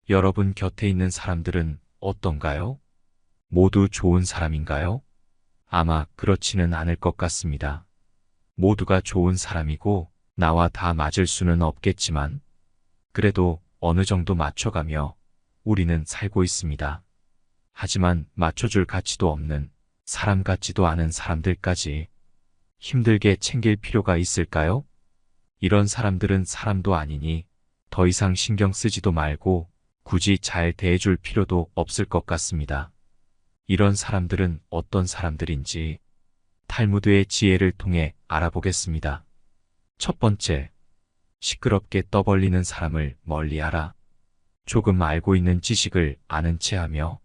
여러분 곁에 있는 사람들은 어떤가요? 모두 좋은 사람인가요? 아마 그렇지는 않을 것 같습니다. 모두가 좋은 사람이고 나와 다 맞을 수는 없겠지만 그래도 어느 정도 맞춰가며 우리는 살고 있습니다. 하지만 맞춰줄 가치도 없는 사람 같지도 않은 사람들까지 힘들게 챙길 필요가 있을까요? 이런 사람들은 사람도 아니니 더 이상 신경 쓰지도 말고 굳이 잘 대해줄 필요도 없을 것 같습니다. 이런 사람들은 어떤 사람들인지 탈무드의 지혜를 통해 알아보겠습니다. 첫 번째, 시끄럽게 떠벌리는 사람을 멀리하라. 조금 알고 있는 지식을 아는 체하며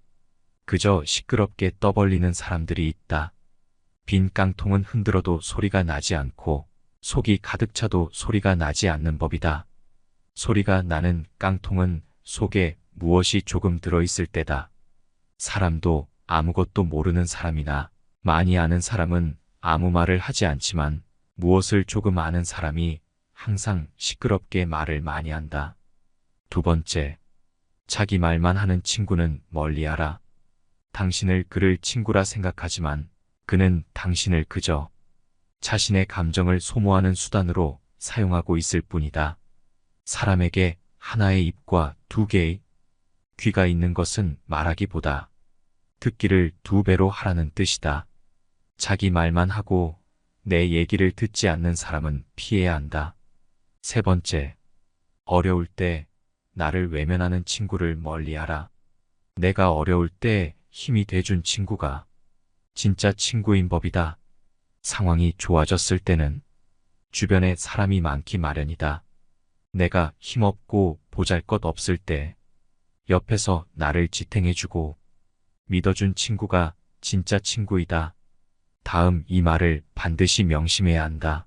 그저 시끄럽게 떠벌리는 사람들이 있다. 빈 깡통은 흔들어도 소리가 나지 않고 속이 가득 차도 소리가 나지 않는 법이다. 소리가 나는 깡통은 속에 무엇이 조금 들어있을 때다. 사람도 아무것도 모르는 사람이나 많이 아는 사람은 아무 말을 하지 않지만 무엇을 조금 아는 사람이 항상 시끄럽게 말을 많이 한다. 두 번째, 자기 말만 하는 친구는 멀리하라. 당신을 그를 친구라 생각하지만 그는 당신을 그저 자신의 감정을 소모하는 수단으로 사용하고 있을 뿐이다. 사람에게 하나의 입과 두 개의 귀가 있는 것은 말하기보다 듣기를 두 배로 하라는 뜻이다. 자기 말만 하고 내 얘기를 듣지 않는 사람은 피해야 한다. 세 번째, 어려울 때 나를 외면하는 친구를 멀리하라. 내가 어려울 때 힘이 돼준 친구가 진짜 친구인 법이다. 상황이 좋아졌을 때는 주변에 사람이 많기 마련이다. 내가 힘없고 보잘것없을 때 옆에서 나를 지탱해주고 믿어준 친구가 진짜 친구이다. 다음 이 말을 반드시 명심해야 한다.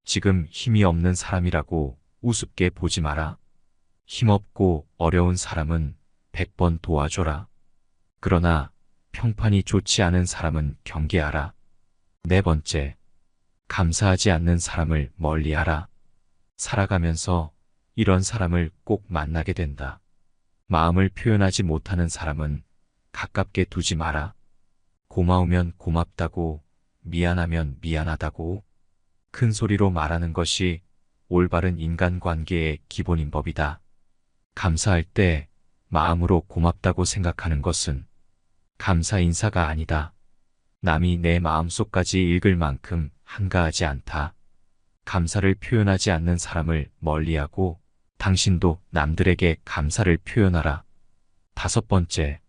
지금 힘이 없는 사람이라고 우습게 보지 마라. 힘없고 어려운 사람은 100번 도와줘라. 그러나 평판이 좋지 않은 사람은 경계하라. 네 번째, 감사하지 않는 사람을 멀리하라. 살아가면서 이런 사람을 꼭 만나게 된다. 마음을 표현하지 못하는 사람은 가깝게 두지 마라. 고마우면 고맙다고, 미안하면 미안하다고 큰 소리로 말하는 것이 올바른 인간관계의 기본인 법이다. 감사할 때 마음으로 고맙다고 생각하는 것은 감사 인사가 아니다. 남이 내 마음속까지 읽을 만큼 한가하지 않다. 감사를 표현하지 않는 사람을 멀리하고 당신도 남들에게 감사를 표현하라. 다섯 번째,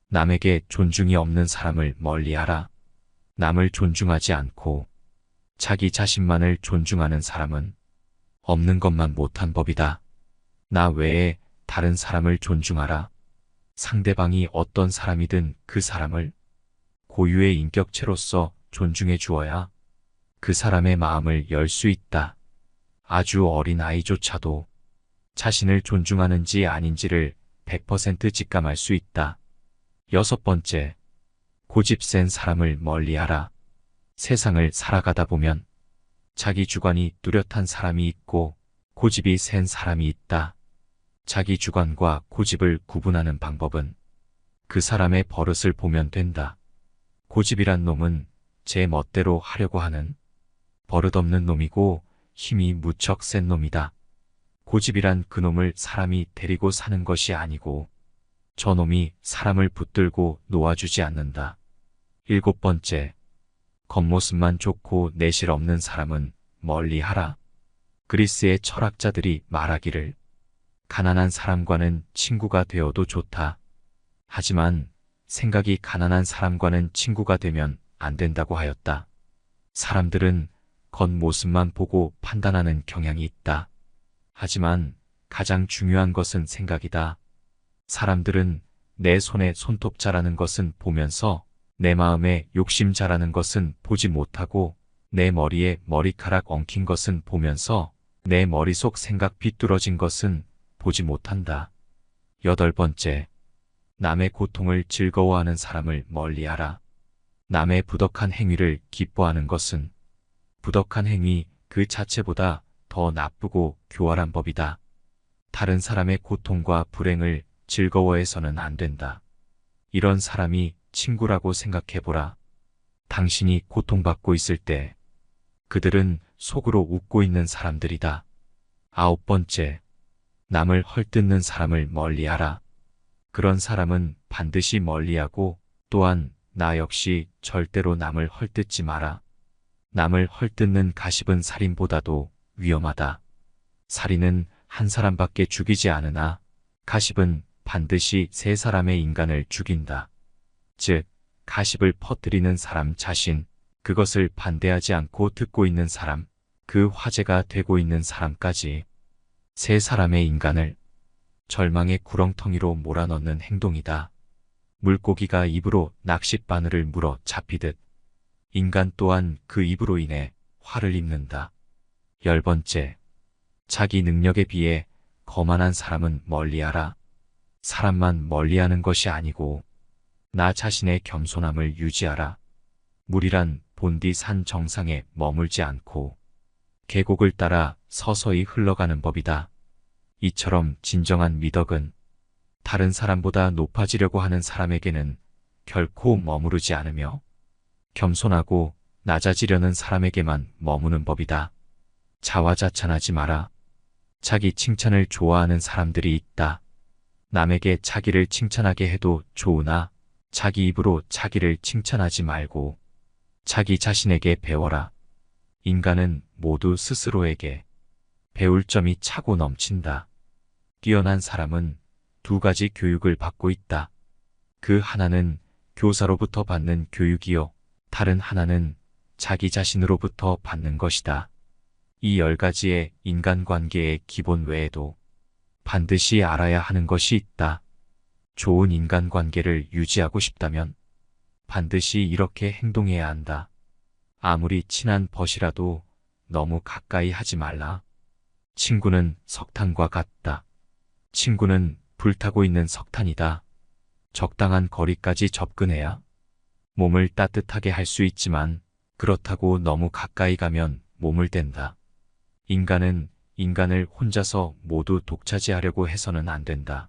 남에게 존중이 없는 사람을 멀리하라. 남을 존중하지 않고 자기 자신만을 존중하는 사람은 없는 것만 못한 법이다. 나 외에 다른 사람을 존중하라. 상대방이 어떤 사람이든 그 사람을 고유의 인격체로서 존중해 주어야 그 사람의 마음을 열 수 있다. 아주 어린 아이조차도 자신을 존중하는지 아닌지를 100% 직감할 수 있다. 여섯 번째, 고집 센 사람을 멀리하라. 세상을 살아가다 보면 자기 주관이 뚜렷한 사람이 있고 고집이 센 사람이 있다. 자기 주관과 고집을 구분하는 방법은 그 사람의 버릇을 보면 된다. 고집이란 놈은 제 멋대로 하려고 하는 버릇없는 놈이고 힘이 무척 센 놈이다. 고집이란 그놈을 사람이 데리고 사는 것이 아니고 저놈이 사람을 붙들고 놓아주지 않는다. 일곱 번째, 겉모습만 좋고 내실 없는 사람은 멀리하라. 그리스의 철학자들이 말하기를 가난한 사람과는 친구가 되어도 좋다. 하지만 생각이 가난한 사람과는 친구가 되면 안 된다고 하였다. 사람들은 겉모습만 보고 판단하는 경향이 있다. 하지만 가장 중요한 것은 생각이다. 사람들은 내 손에 손톱 자라는 것은 보면서 내 마음에 욕심 자라는 것은 보지 못하고 내 머리에 머리카락 엉킨 것은 보면서 내 머릿속 생각 비뚤어진 것은 보지 못한다. 여덟 번째, 남의 고통을 즐거워하는 사람을 멀리하라. 남의 부덕한 행위를 기뻐하는 것은 부덕한 행위 그 자체보다 더 나쁘고 교활한 법이다. 다른 사람의 고통과 불행을 즐거워해서는 안 된다. 이런 사람이 친구라고 생각해보라. 당신이 고통받고 있을 때 그들은 속으로 웃고 있는 사람들이다. 9번째, 남을 헐뜯는 사람을 멀리하라. 그런 사람은 반드시 멀리하고 또한 나 역시 절대로 남을 헐뜯지 마라. 남을 헐뜯는 가십은 살인보다도 위험하다. 살인은 한 사람밖에 죽이지 않으나 가십은 반드시 세 사람의 인간을 죽인다. 즉, 가십을 퍼뜨리는 사람 자신, 그것을 반대하지 않고 듣고 있는 사람, 그 화제가 되고 있는 사람까지 세 사람의 인간을 절망의 구렁텅이로 몰아넣는 행동이다. 물고기가 입으로 낚싯바늘을 물어 잡히듯 인간 또한 그 입으로 인해 화를 입는다. 10번째, 자기 능력에 비해 거만한 사람은 멀리하라. 사람만 멀리하는 것이 아니고 나 자신의 겸손함을 유지하라. 물이란 본디 산 정상에 머물지 않고 계곡을 따라 서서히 흘러가는 법이다. 이처럼 진정한 미덕은 다른 사람보다 높아지려고 하는 사람에게는 결코 머무르지 않으며 겸손하고 낮아지려는 사람에게만 머무는 법이다. 자화자찬하지 마라. 자기 칭찬을 좋아하는 사람들이 있다. 남에게 자기를 칭찬하게 해도 좋으나 자기 입으로 자기를 칭찬하지 말고 자기 자신에게 배워라. 인간은 모두 스스로에게 배울 점이 차고 넘친다. 뛰어난 사람은 두 가지 교육을 받고 있다. 그 하나는 교사로부터 받는 교육이요, 다른 하나는 자기 자신으로부터 받는 것이다. 이 10가지의 인간관계의 기본 외에도 반드시 알아야 하는 것이 있다. 좋은 인간관계를 유지하고 싶다면 반드시 이렇게 행동해야 한다. 아무리 친한 벗이라도 너무 가까이 하지 말라. 친구는 석탄과 같다. 친구는 불타고 있는 석탄이다. 적당한 거리까지 접근해야 몸을 따뜻하게 할 수 있지만 그렇다고 너무 가까이 가면 몸을 댄다. 인간은 인간을 혼자서 모두 독차지하려고 해서는 안 된다.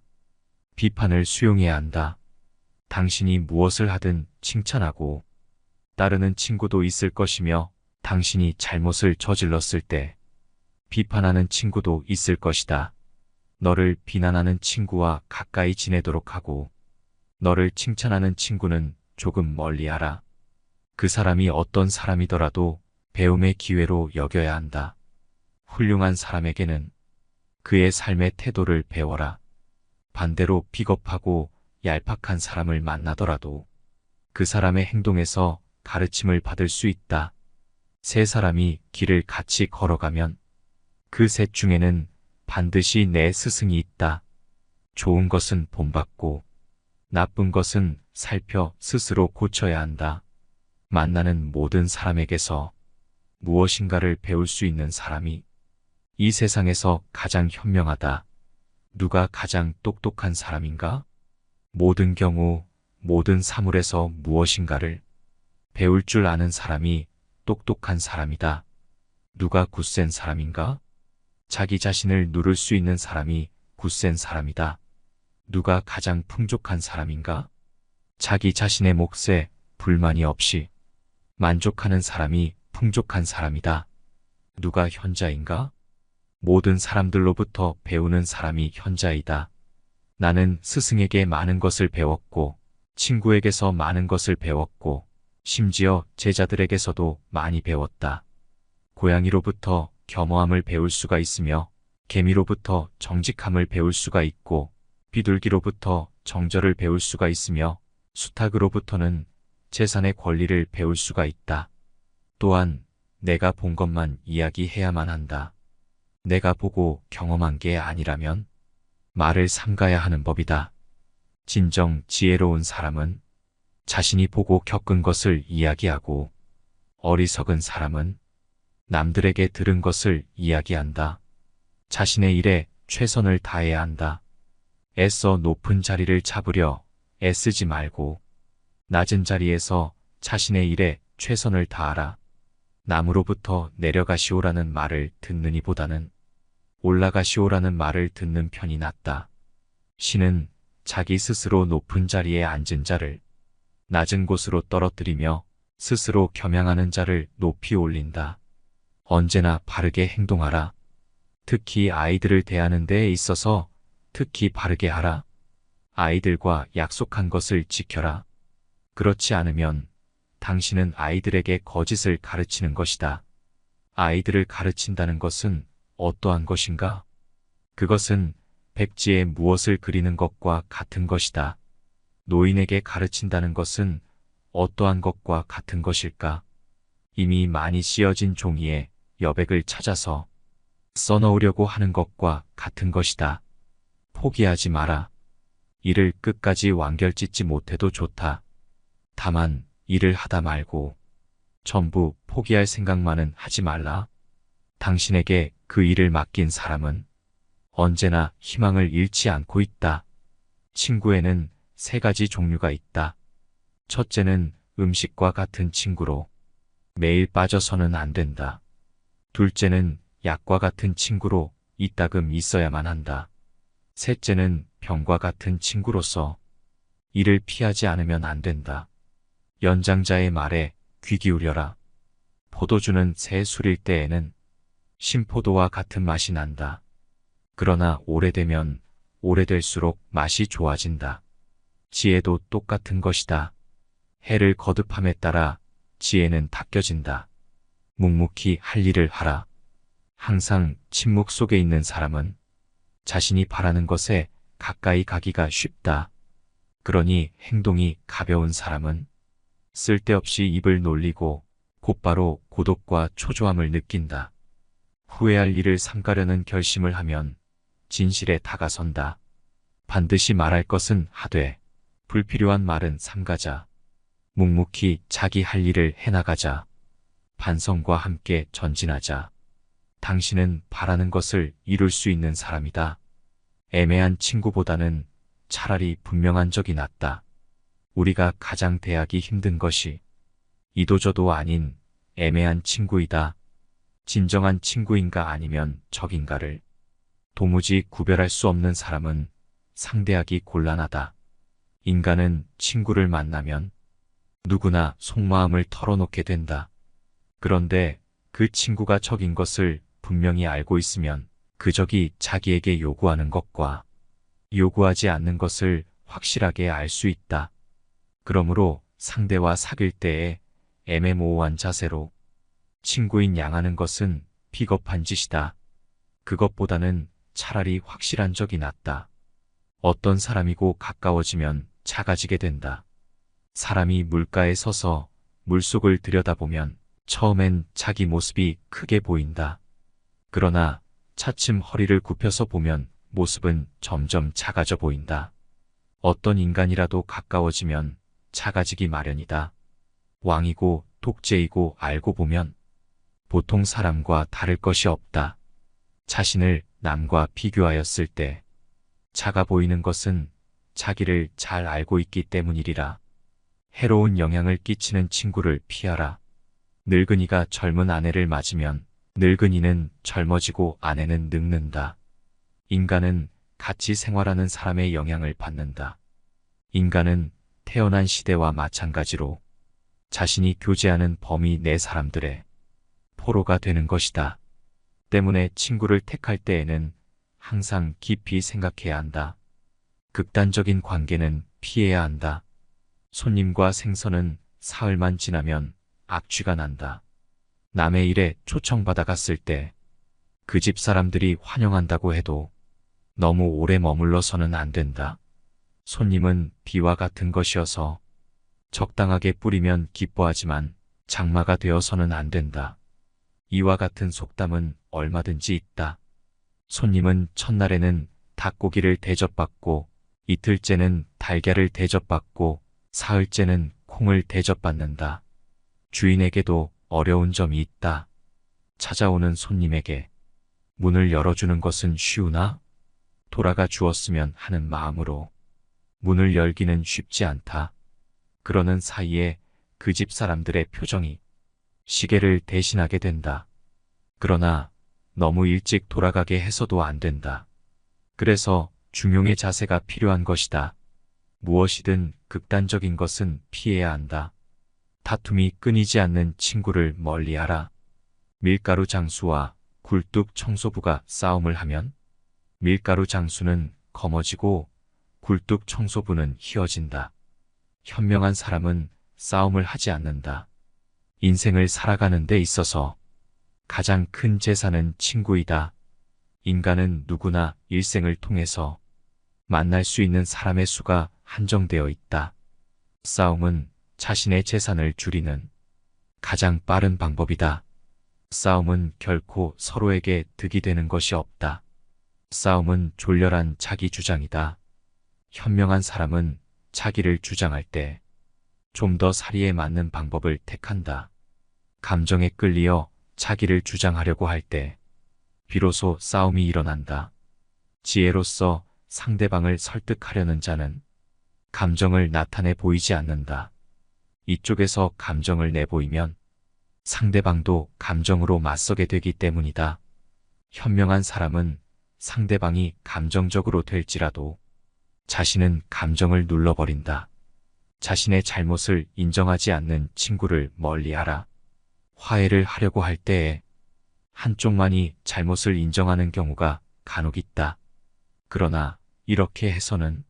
비판을 수용해야 한다. 당신이 무엇을 하든 칭찬하고 따르는 친구도 있을 것이며 당신이 잘못을 저질렀을 때 비판하는 친구도 있을 것이다. 너를 비난하는 친구와 가까이 지내도록 하고 너를 칭찬하는 친구는 조금 멀리하라. 그 사람이 어떤 사람이더라도 배움의 기회로 여겨야 한다. 훌륭한 사람에게는 그의 삶의 태도를 배워라. 반대로 비겁하고 얄팍한 사람을 만나더라도 그 사람의 행동에서 가르침을 받을 수 있다. 세 사람이 길을 같이 걸어가면 그 셋 중에는 반드시 내 스승이 있다. 좋은 것은 본받고 나쁜 것은 살펴 스스로 고쳐야 한다. 만나는 모든 사람에게서 무엇인가를 배울 수 있는 사람이 이 세상에서 가장 현명하다. 누가 가장 똑똑한 사람인가? 모든 경우, 모든 사물에서 무엇인가를 배울 줄 아는 사람이 똑똑한 사람이다. 누가 굳센 사람인가? 자기 자신을 누를 수 있는 사람이 굳센 사람이다. 누가 가장 풍족한 사람인가? 자기 자신의 몫에 불만이 없이 만족하는 사람이 풍족한 사람이다. 누가 현자인가? 모든 사람들로부터 배우는 사람이 현자이다. 나는 스승에게 많은 것을 배웠고 친구에게서 많은 것을 배웠고 심지어 제자들에게서도 많이 배웠다. 고양이로부터 겸허함을 배울 수가 있으며 개미로부터 정직함을 배울 수가 있고 비둘기로부터 정절을 배울 수가 있으며 수탉으로부터는 재산의 권리를 배울 수가 있다. 또한 내가 본 것만 이야기해야만 한다. 내가 보고 경험한 게 아니라면 말을 삼가야 하는 법이다. 진정 지혜로운 사람은 자신이 보고 겪은 것을 이야기하고 어리석은 사람은 남들에게 들은 것을 이야기한다. 자신의 일에 최선을 다해야 한다. 애써 높은 자리를 잡으려 애쓰지 말고 낮은 자리에서 자신의 일에 최선을 다하라. 남으로부터 내려가시오라는 말을 듣느니보다는 올라가시오라는 말을 듣는 편이 낫다. 신은 자기 스스로 높은 자리에 앉은 자를 낮은 곳으로 떨어뜨리며 스스로 겸양하는 자를 높이 올린다. 언제나 바르게 행동하라. 특히 아이들을 대하는 데에 있어서 특히 바르게 하라. 아이들과 약속한 것을 지켜라. 그렇지 않으면 당신은 아이들에게 거짓을 가르치는 것이다. 아이들을 가르친다는 것은 어떠한 것인가? 그것은 백지에 무엇을 그리는 것과 같은 것이다. 노인에게 가르친다는 것은 어떠한 것과 같은 것일까? 이미 많이 씌어진 종이에 여백을 찾아서 써넣으려고 하는 것과 같은 것이다. 포기하지 마라. 일을 끝까지 완결짓지 못해도 좋다. 다만 일을 하다 말고 전부 포기할 생각만은 하지 말라. 당신에게 그 일을 맡긴 사람은 언제나 희망을 잃지 않고 있다. 친구에는 세 가지 종류가 있다. 첫째는 음식과 같은 친구로 매일 빠져서는 안 된다. 둘째는 약과 같은 친구로 이따금 있어야만 한다. 셋째는 병과 같은 친구로서 이를 피하지 않으면 안 된다. 연장자의 말에 귀 기울여라. 포도주는 새 술일 때에는 신포도와 같은 맛이 난다. 그러나 오래되면 오래될수록 맛이 좋아진다. 지혜도 똑같은 것이다. 해를 거듭함에 따라 지혜는 닦여진다. 묵묵히 할 일을 하라. 항상 침묵 속에 있는 사람은 자신이 바라는 것에 가까이 가기가 쉽다. 그러니 행동이 가벼운 사람은 쓸데없이 입을 놀리고 곧바로 고독과 초조함을 느낀다. 후회할 일을 삼가려는 결심을 하면 진실에 다가선다. 반드시 말할 것은 하되 불필요한 말은 삼가자. 묵묵히 자기 할 일을 해나가자. 반성과 함께 전진하자. 당신은 바라는 것을 이룰 수 있는 사람이다. 애매한 친구보다는 차라리 분명한 적이 낫다. 우리가 가장 대하기 힘든 것이 이도저도 아닌 애매한 친구이다. 진정한 친구인가 아니면 적인가를 도무지 구별할 수 없는 사람은 상대하기 곤란하다. 인간은 친구를 만나면 누구나 속마음을 털어놓게 된다. 그런데 그 친구가 적인 것을 분명히 알고 있으면 그 적이 자기에게 요구하는 것과 요구하지 않는 것을 확실하게 알 수 있다. 그러므로 상대와 사귈 때에 애매모호한 자세로 친구인 양하는 것은 비겁한 짓이다. 그것보다는 차라리 확실한 적이 낫다. 어떤 사람이고 가까워지면 작아지게 된다. 사람이 물가에 서서 물속을 들여다보면 처음엔 자기 모습이 크게 보인다. 그러나 차츰 허리를 굽혀서 보면 모습은 점점 작아져 보인다. 어떤 인간이라도 가까워지면 작아지기 마련이다. 왕이고 독재이고 알고 보면 보통 사람과 다를 것이 없다. 자신을 남과 비교하였을 때 작아 보이는 것은 자기를 잘 알고 있기 때문이리라. 해로운 영향을 끼치는 친구를 피하라. 늙은이가 젊은 아내를 맞으면 늙은이는 젊어지고 아내는 늙는다. 인간은 같이 생활하는 사람의 영향을 받는다. 인간은 태어난 시대와 마찬가지로 자신이 교제하는 범위 내 사람들의 포로가 되는 것이다. 때문에 친구를 택할 때에는 항상 깊이 생각해야 한다. 극단적인 관계는 피해야 한다. 손님과 생선은 사흘만 지나면 악취가 난다. 남의 일에 초청받아 갔을 때 그 집 사람들이 환영한다고 해도 너무 오래 머물러서는 안 된다. 손님은 비와 같은 것이어서 적당하게 뿌리면 기뻐하지만 장마가 되어서는 안 된다. 이와 같은 속담은 얼마든지 있다. 손님은 첫날에는 닭고기를 대접받고 이틀째는 달걀을 대접받고 사흘째는 콩을 대접받는다. 주인에게도 어려운 점이 있다. 찾아오는 손님에게 문을 열어주는 것은 쉬우나 돌아가 주었으면 하는 마음으로 문을 열기는 쉽지 않다. 그러는 사이에 그 집 사람들의 표정이 시계를 대신하게 된다. 그러나 너무 일찍 돌아가게 해서도 안 된다. 그래서 중용의 자세가 필요한 것이다. 무엇이든 극단적인 것은 피해야 한다. 다툼이 끊이지 않는 친구를 멀리하라. 밀가루 장수와 굴뚝 청소부가 싸움을 하면 밀가루 장수는 검어지고 굴뚝 청소부는 희어진다. 현명한 사람은 싸움을 하지 않는다. 인생을 살아가는 데 있어서 가장 큰 재산은 친구이다. 인간은 누구나 일생을 통해서 만날 수 있는 사람의 수가 한정되어 있다. 싸움은 자신의 재산을 줄이는 가장 빠른 방법이다. 싸움은 결코 서로에게 득이 되는 것이 없다. 싸움은 졸렬한 자기 주장이다. 현명한 사람은 자기를 주장할 때 좀 더 사리에 맞는 방법을 택한다. 감정에 끌리어 자기를 주장하려고 할 때 비로소 싸움이 일어난다. 지혜로서 상대방을 설득하려는 자는 감정을 나타내 보이지 않는다. 이쪽에서 감정을 내보이면 상대방도 감정으로 맞서게 되기 때문이다. 현명한 사람은 상대방이 감정적으로 될지라도 자신은 감정을 눌러버린다. 자신의 잘못을 인정하지 않는 친구를 멀리하라. 화해를 하려고 할 때에 한쪽만이 잘못을 인정하는 경우가 간혹 있다. 그러나 이렇게 해서는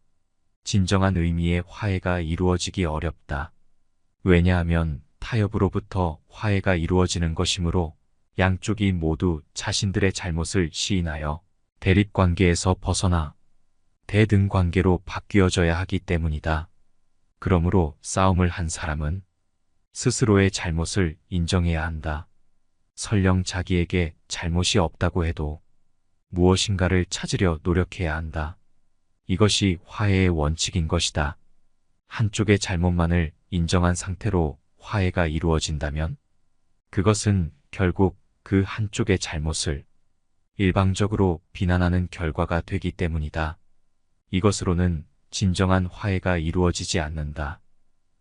진정한 의미의 화해가 이루어지기 어렵다. 왜냐하면 타협으로부터 화해가 이루어지는 것이므로 양쪽이 모두 자신들의 잘못을 시인하여 대립관계에서 벗어나 대등관계로 바뀌어져야 하기 때문이다. 그러므로 싸움을 한 사람은 스스로의 잘못을 인정해야 한다. 설령 자기에게 잘못이 없다고 해도 무엇인가를 찾으려 노력해야 한다. 이것이 화해의 원칙인 것이다. 한쪽의 잘못만을 인정한 상태로 화해가 이루어진다면 그것은 결국 그 한쪽의 잘못을 일방적으로 비난하는 결과가 되기 때문이다. 이것으로는 진정한 화해가 이루어지지 않는다.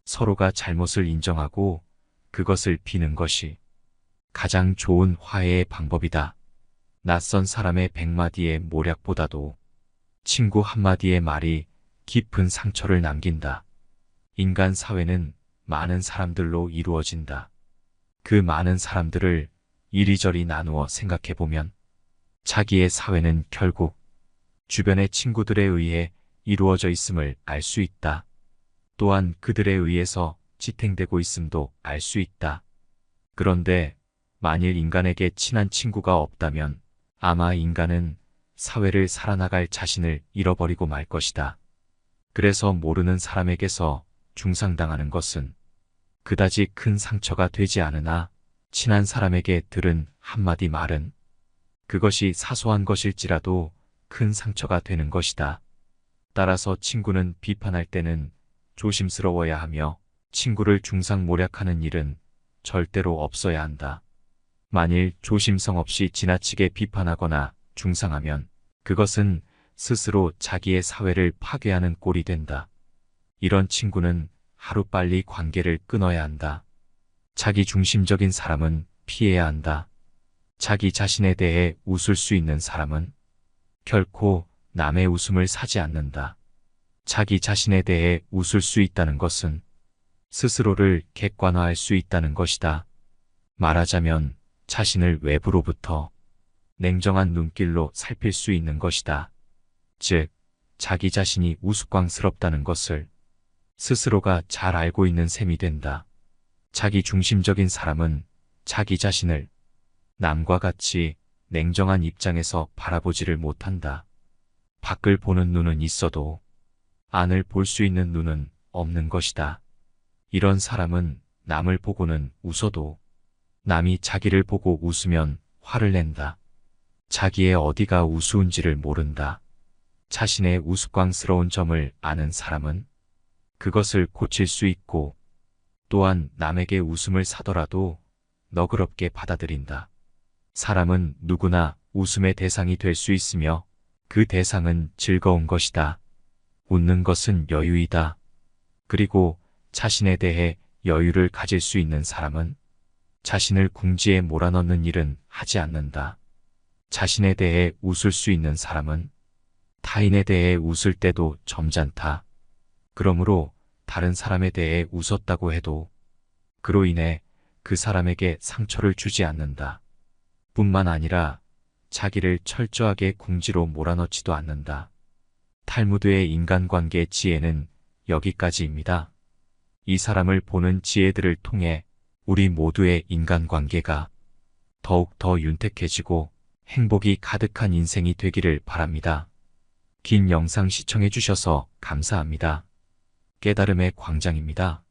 서로가 잘못을 인정하고 그것을 비는 것이 가장 좋은 화해의 방법이다. 낯선 사람의 100마디의 모략보다도 친구 한마디의 말이 깊은 상처를 남긴다. 인간 사회는 많은 사람들로 이루어진다. 그 많은 사람들을 이리저리 나누어 생각해보면 자기의 사회는 결국 주변의 친구들에 의해 이루어져 있음을 알 수 있다. 또한 그들에 의해서 지탱되고 있음도 알 수 있다. 그런데 만일 인간에게 친한 친구가 없다면 아마 인간은 사회를 살아나갈 자신을 잃어버리고 말 것이다. 그래서 모르는 사람에게서 중상당하는 것은 그다지 큰 상처가 되지 않으나 친한 사람에게 들은 한마디 말은 그것이 사소한 것일지라도 큰 상처가 되는 것이다. 따라서 친구는 비판할 때는 조심스러워야 하며 친구를 중상모략하는 일은 절대로 없어야 한다. 만일 조심성 없이 지나치게 비판하거나 중상하면 그것은 스스로 자기의 사회를 파괴하는 꼴이 된다. 이런 친구는 하루빨리 관계를 끊어야 한다. 자기 중심적인 사람은 피해야 한다. 자기 자신에 대해 웃을 수 있는 사람은 결코 남의 웃음을 사지 않는다. 자기 자신에 대해 웃을 수 있다는 것은 스스로를 객관화할 수 있다는 것이다. 말하자면 자신을 외부로부터 냉정한 눈길로 살필 수 있는 것이다. 즉, 자기 자신이 우스꽝스럽다는 것을 스스로가 잘 알고 있는 셈이 된다. 자기 중심적인 사람은 자기 자신을 남과 같이 냉정한 입장에서 바라보지를 못한다. 밖을 보는 눈은 있어도 안을 볼 수 있는 눈은 없는 것이다. 이런 사람은 남을 보고는 웃어도 남이 자기를 보고 웃으면 화를 낸다. 자기의 어디가 우스운지를 모른다. 자신의 우스꽝스러운 점을 아는 사람은 그것을 고칠 수 있고 또한 남에게 웃음을 사더라도 너그럽게 받아들인다. 사람은 누구나 웃음의 대상이 될 수 있으며 그 대상은 즐거운 것이다. 웃는 것은 여유이다. 그리고 자신에 대해 여유를 가질 수 있는 사람은 자신을 궁지에 몰아넣는 일은 하지 않는다. 자신에 대해 웃을 수 있는 사람은 타인에 대해 웃을 때도 점잖다. 그러므로 다른 사람에 대해 웃었다고 해도 그로 인해 그 사람에게 상처를 주지 않는다. 뿐만 아니라 자기를 철저하게 궁지로 몰아넣지도 않는다. 탈무드의 인간관계 지혜는 여기까지입니다. 이 사람을 보는 지혜들을 통해 우리 모두의 인간관계가 더욱 더 윤택해지고 행복이 가득한 인생이 되기를 바랍니다. 긴 영상 시청해 주셔서 감사합니다. 깨달음의 광장입니다.